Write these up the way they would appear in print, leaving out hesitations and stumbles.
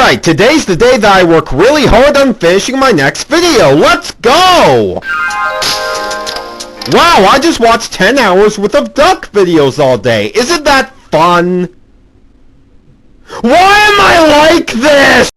Alright, today's the day that I work really hard on finishing my next video. Let's go! Wow, I just watched 10 hours worth of duck videos all day. Isn't that fun? Why am I like this?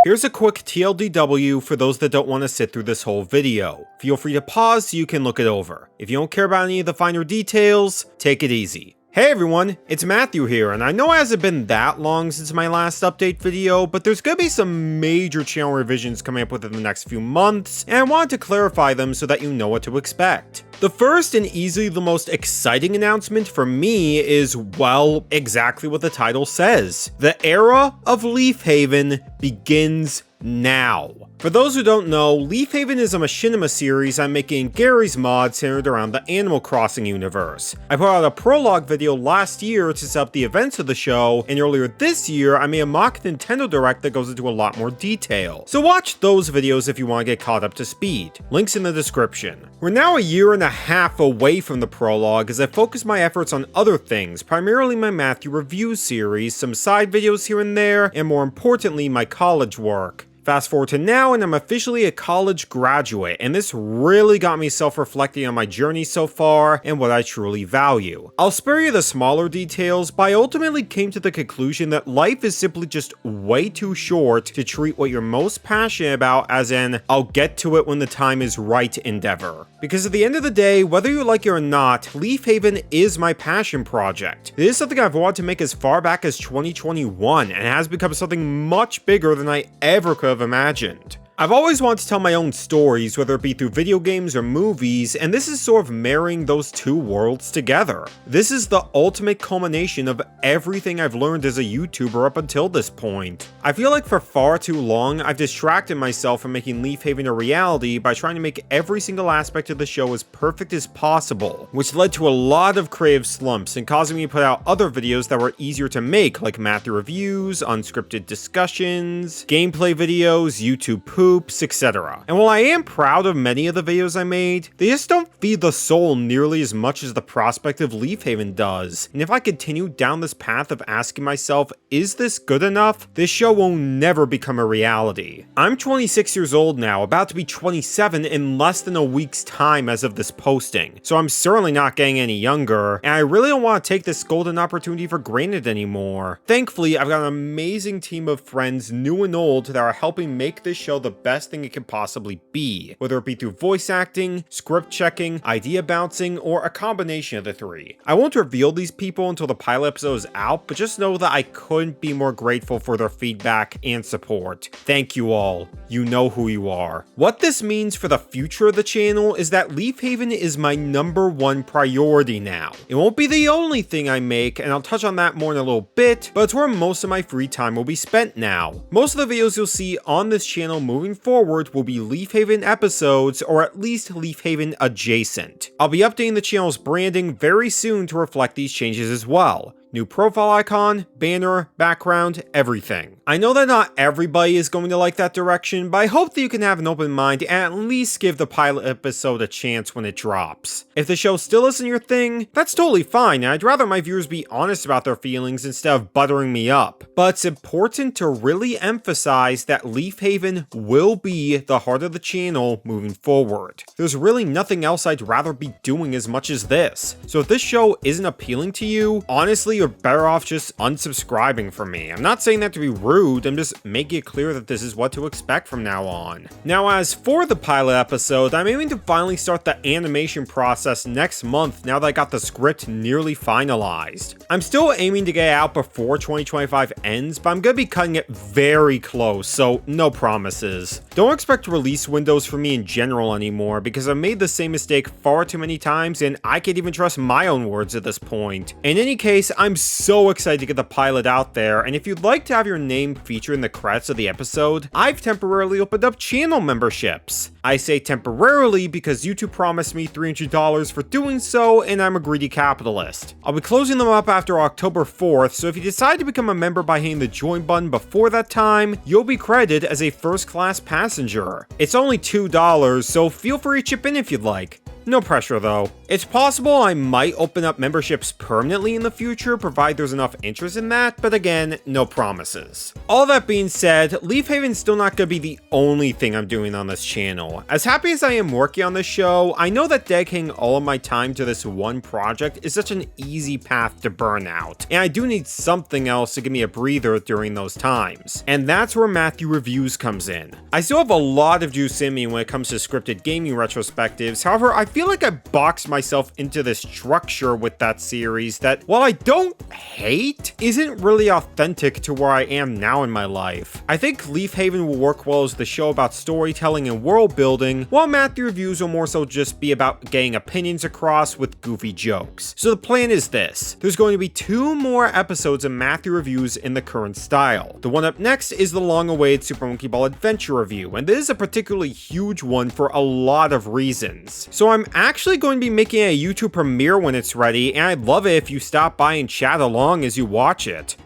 Here's a quick TLDW for those that don't want to sit through this whole video. Feel free to pause so you can look it over. If you don't care about any of the finer details, take it easy. Hey everyone, it's Matthew here, and I know it hasn't been that long since my last update video, but there's gonna be some major channel revisions coming up within the next few months, and I wanted to clarify them so that you know what to expect. The first and easily the most exciting announcement for me is, well, exactly what the title says. The era of Leafhaven begins now. For those who don't know, Leafhaven is a machinima series I'm making in Gary's mod centered around the Animal Crossing universe. I put out a prologue video last year to set up the events of the show, and earlier this year I made a mock Nintendo Direct that goes into a lot more detail. So watch those videos if you want to get caught up to speed. Links in the description. We're now a year and a half away from the prologue as I focus my efforts on other things, primarily my Matthew Review series, some side videos here and there, and more importantly my college work. Fast forward to now and I'm officially a college graduate, and this really got me self-reflecting on my journey so far and what I truly value. I'll spare you the smaller details, but I ultimately came to the conclusion that life is simply just way too short to treat what you're most passionate about as an I'll get to it when the time is right endeavor. Because at the end of the day, whether you like it or not, Leafhaven is my passion project. It is something I've wanted to make as far back as 2021 and it has become something much bigger than I ever could have imagined. I've always wanted to tell my own stories, whether it be through video games or movies, and this is sort of marrying those two worlds together. This is the ultimate culmination of everything I've learned as a YouTuber up until this point. I feel like for far too long, I've distracted myself from making Leafhaven a reality by trying to make every single aspect of the show as perfect as possible, which led to a lot of creative slumps and causing me to put out other videos that were easier to make, like Matthew Reviews, unscripted discussions, gameplay videos, YouTube poops, etc. And while I am proud of many of the videos I made, they just don't feed the soul nearly as much as the prospect of Leafhaven does. And if I continue down this path of asking myself, is this good enough? This show will never become a reality. I'm 26 years old now, about to be 27 in less than a week's time as of this posting, so I'm certainly not getting any younger, and I really don't want to take this golden opportunity for granted anymore. Thankfully, I've got an amazing team of friends, new and old, that are helping make this show the best thing it can possibly be, whether it be through voice acting, script checking, idea bouncing, or a combination of the three. I won't reveal these people until the pilot episode is out, but just know that I couldn't be more grateful for their feedback and support. Thank you all. You know who you are. What this means for the future of the channel is that Leafhaven is my #1 priority now. It won't be the only thing I make, and I'll touch on that more in a little bit, but it's where most of my free time will be spent now. Most of the videos you'll see on this channel moving forward will be Leafhaven episodes, or at least Leafhaven adjacent. I'll be updating the channel's branding very soon to reflect these changes as well. New profile icon, banner, background, everything. I know that not everybody is going to like that direction, but I hope that you can have an open mind and at least give the pilot episode a chance when it drops. If the show still isn't your thing, that's totally fine, and I'd rather my viewers be honest about their feelings instead of buttering me up. But it's important to really emphasize that Leafhaven will be the heart of the channel moving forward. There's really nothing else I'd rather be doing as much as this. So if this show isn't appealing to you, honestly, you're better off just unsubscribing from me. I'm not saying that to be rude, I'm just making it clear that this is what to expect from now on. Now, as for the pilot episode, I'm aiming to finally start the animation process next month now that I got the script nearly finalized. I'm still aiming to get it out before 2025 ends, but I'm gonna be cutting it very close, so no promises. Don't expect release windows for me in general anymore, because I've made the same mistake far too many times and I can't even trust my own words at this point. In any case, I'm so excited to get the pilot out there, and if you'd like to have your name featured in the credits of the episode, I've temporarily opened up channel memberships. I say temporarily because YouTube promised me $300 for doing so, and I'm a greedy capitalist. I'll be closing them up after October 4th, so if you decide to become a member by hitting the join button before that time, you'll be credited as a first-class passenger. It's only $2, so feel free to chip in if you'd like. No pressure though. It's possible I might open up memberships permanently in the future, provided there's enough interest in that, but again, no promises. All that being said, Leafhaven's still not gonna be the only thing I'm doing on this channel. As happy as I am working on this show, I know that dedicating all of my time to this one project is such an easy path to burnout, and I do need something else to give me a breather during those times. And that's where Matthew Reviews comes in. I still have a lot of juice in me when it comes to scripted gaming retrospectives, however, I feel like I boxed myself into this structure with that series that, while I don't hate, isn't really authentic to where I am now in my life. I think Leafhaven will work well as the show about storytelling and world building, while Matthew Reviews will more so just be about getting opinions across with goofy jokes. So the plan is this: there's going to be 2 more episodes of Matthew Reviews in the current style. The one up next is the long-awaited Super Monkey Ball Adventure review, and this is a particularly huge one for a lot of reasons. So I'm actually going to be making a YouTube premiere when it's ready, and I'd love it if you stop by and chat along as you watch it.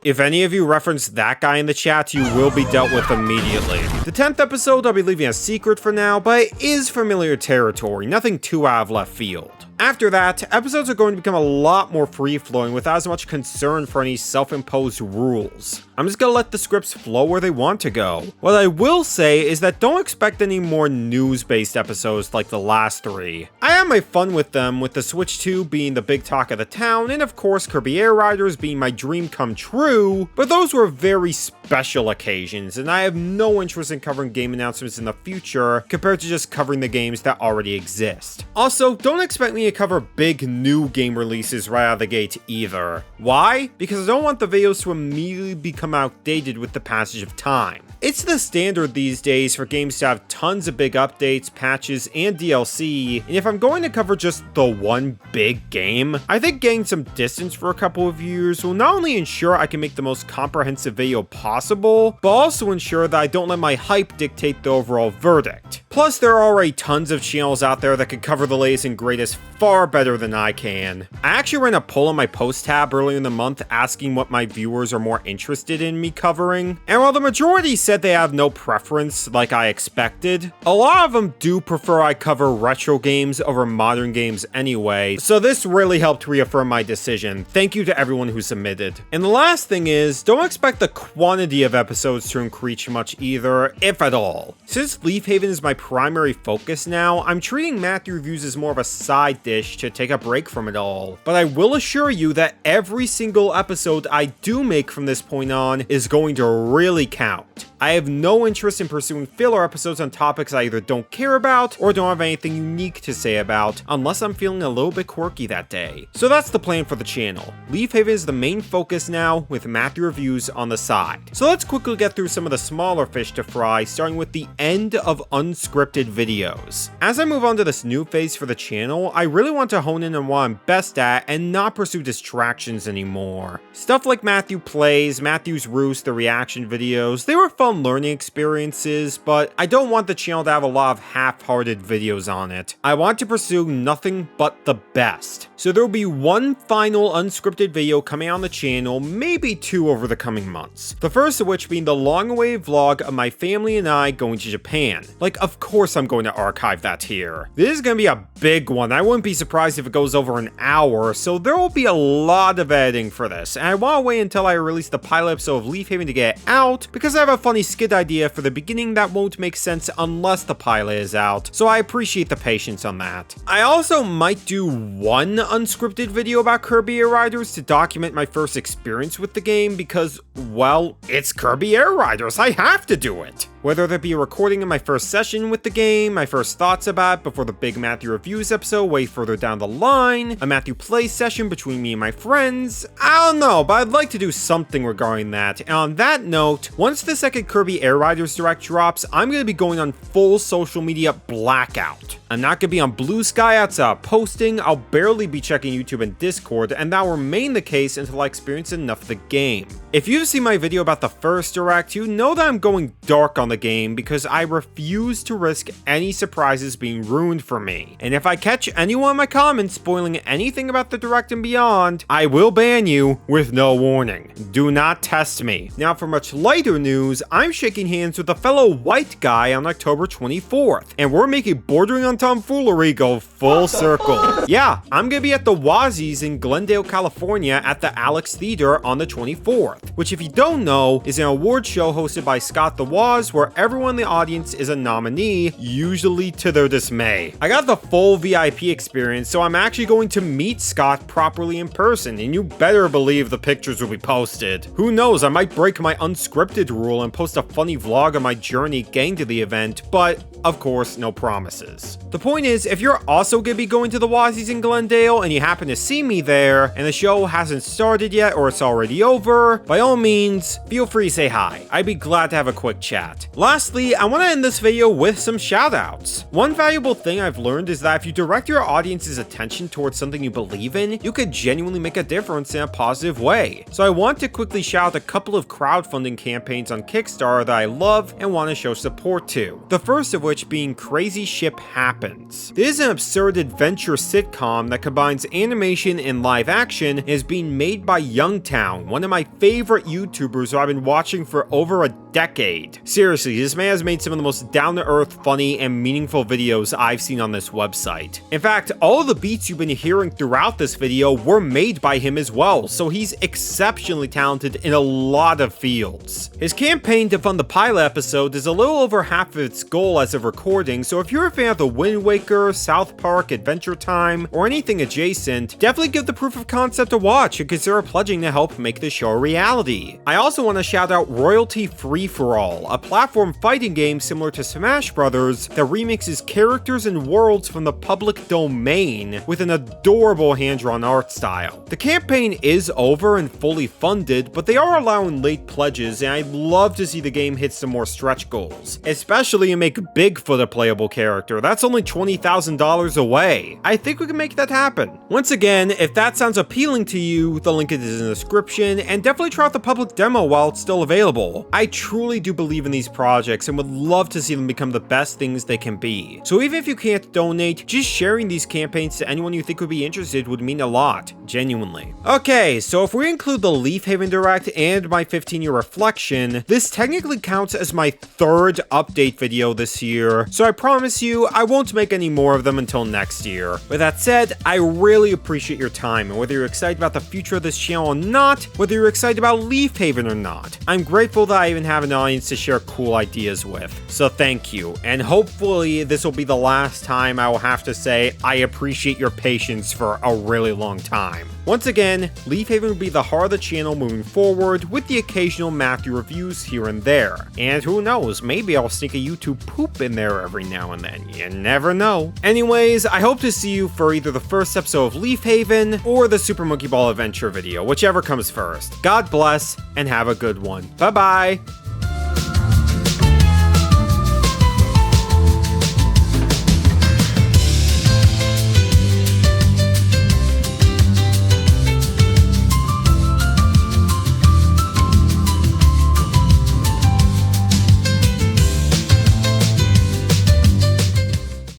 If any of you reference that guy in the chat, you will be dealt with immediately. The 10th episode I'll be leaving a secret for now, but it is familiar territory, nothing too out of left field. After that, episodes are going to become a lot more free-flowing without as much concern for any self-imposed rules. I'm just gonna let the scripts flow where they want to go. What I will say is that don't expect any more news-based episodes like the last 3. I had my fun with them, with the Switch 2 being the big talk of the town, and of course Kirby Air Riders being my dream come true, but those were very special occasions, and I have no interest in covering game announcements in the future compared to just covering the games that already exist. Also, don't expect me to cover big new game releases right out of the gate either. Why? Because I don't want the videos to immediately become outdated with the passage of time. It's the standard these days for games to have tons of big updates, patches, and DLC, and if I'm going to cover just the one big game, I think getting some distance for a couple of years will not only ensure I can make the most comprehensive video possible, but also ensure that I don't let my hype dictate the overall verdict. Plus, there are already tons of channels out there that can cover the latest and greatest far better than I can. I actually ran a poll on my post tab earlier in the month asking what my viewers are more interested in me covering, and while the majority said they have no preference like I expected, a lot of them do prefer I cover retro games over modern games anyway, so this really helped reaffirm my decision. Thank you to everyone who submitted. And the last thing is, don't expect the quantity of episodes to increase much either, if at all. Since Leafhaven is my primary focus now, I'm treating Matthew Reviews as more of a side dish to take a break from it all. But I will assure you that every single episode I do make from this point on is going to really count. I have no interest in pursuing filler episodes on topics I either don't care about or don't have anything unique to say about, unless I'm feeling a little bit quirky that day. So that's the plan for the channel. Leafhaven is the main focus now, with Matthew Reviews on the side. So let's quickly get through some of the smaller fish to fry, starting with the End of Unscripted videos. As I move on to this new phase for the channel, I really want to hone in on what I'm best at and not pursue distractions anymore. Stuff like Matthew Plays, Matthew's Roost, the reaction videos, they were fun learning experiences, but I don't want the channel to have a lot of half-hearted videos on it. I want to pursue nothing but the best. So there will be one final unscripted video coming on the channel, maybe 2 over the coming months. The first of which being the long-awaited vlog of my family and I going to Japan. Like, of course I'm going to archive that here. This is going to be a big one. I wouldn't be surprised if it goes over an hour, so there will be a lot of editing for this, and I want to wait until I release the pilot episode of Leafhaven to get it out, because I have a funny skit idea for the beginning that won't make sense unless the pilot is out, so I appreciate the patience on that. I also might do one unscripted video about Kirby Air Riders to document my first experience with the game because, well, it's Kirby Air Riders, I have to do it! Whether that be a recording of my first session with the game, my first thoughts about it before the big Matthew Reviews episode way further down the line, a Matthew Play session between me and my friends, I don't know, but I'd like to do something regarding that. And on that note, once the second Kirby Air Riders Direct drops, I'm going to be going on full social media blackout. I'm not going to be on Blue Sky outside posting, I'll barely be checking YouTube and Discord, and that will remain the case until I experience enough of the game. If you've seen my video about the first direct, you know that I'm going dark on the game because I refuse to risk any surprises being ruined for me. And if I catch anyone in my comments spoiling anything about the direct and beyond, I will ban you with no warning. Do not test me. Now for much lighter news, I'm shaking hands with a fellow white guy on October 24th, and we're making bordering on tomfoolery go full circle. Yeah, I'm gonna be at the Wozzies in Glendale, California at the Alex Theater on the 24th, which if you don't know, is an award show hosted by Scott the Woz where everyone in the audience is a nominee, usually to their dismay. I got the full VIP experience, so I'm actually going to meet Scott properly in person, and you better believe the pictures will be posted. Who knows, I might break my unscripted rule and post a funny vlog of my journey getting to the event, but of course, no promises. The point is, if you're also gonna be going to the Wozzies in Glendale and you happen to see me there, and the show hasn't started yet or it's already over, by all means, feel free to say hi. I'd be glad to have a quick chat. Lastly, I want to end this video with some shoutouts. One valuable thing I've learned is that if you direct your audience's attention towards something you believe in, you could genuinely make a difference in a positive way. So I want to quickly shout out a couple of crowdfunding campaigns on Kickstarter that I love and want to show support to. The first of which being Crazy Ship Happens. This is an absurd adventure sitcom that combines animation and live action and is being made by Yungtown, one of my favorite YouTubers who I've been watching for over a decade. Seriously, this man has made some of the most down-to-earth, funny, and meaningful videos I've seen on this website. In fact, all of the beats you've been hearing throughout this video were made by him as well, so he's exceptionally talented in a lot of fields. His campaign to fund the pilot episode is a little over half of its goal as of recording, so if you're a fan of the Wind Waker, South Park, Adventure Time, or anything adjacent, definitely give the proof of concept a watch and consider pledging to help make the show a reality. I also want to shout out Royalty Free for All, a platform fighting game similar to Smash Brothers that remixes characters and worlds from the public domain with an adorable hand-drawn art style. The campaign is over and fully funded, but they are allowing late pledges, and I'd love to see the game hit some more stretch goals, especially to make Bigfoot a playable character. That's only $20,000 away. I think we can make that happen. Once again, if that sounds appealing to you, the link is in the description, and definitely try out the public demo while it's still available. I truly do believe in these projects and would love to see them become the best things they can be. So even if you can't donate, just sharing these campaigns to anyone you think would be interested would mean a lot, genuinely. Okay, so if we include the Leafhaven Direct and my 15-year reflection, this technically counts as my third update video this year, so I promise you I won't make any more of them until next year. With that said, I really appreciate your time, and whether you're excited about the future of this channel or not, whether you're excited about Leafhaven or not, I'm grateful that I even have an audience to share cool ideas with. So thank you, and hopefully this will be the last time I will have to say I appreciate your patience for a really long time. Once again, Leafhaven will be the heart of the channel moving forward, with the occasional Matthew reviews here and there. And who knows, maybe I'll sneak a YouTube poop in there every now and then. You never know. Anyways, I hope to see you for either the first episode of Leafhaven or the Super Monkey Ball Adventure video, whichever comes first. God bless, and have a good one. Bye-bye!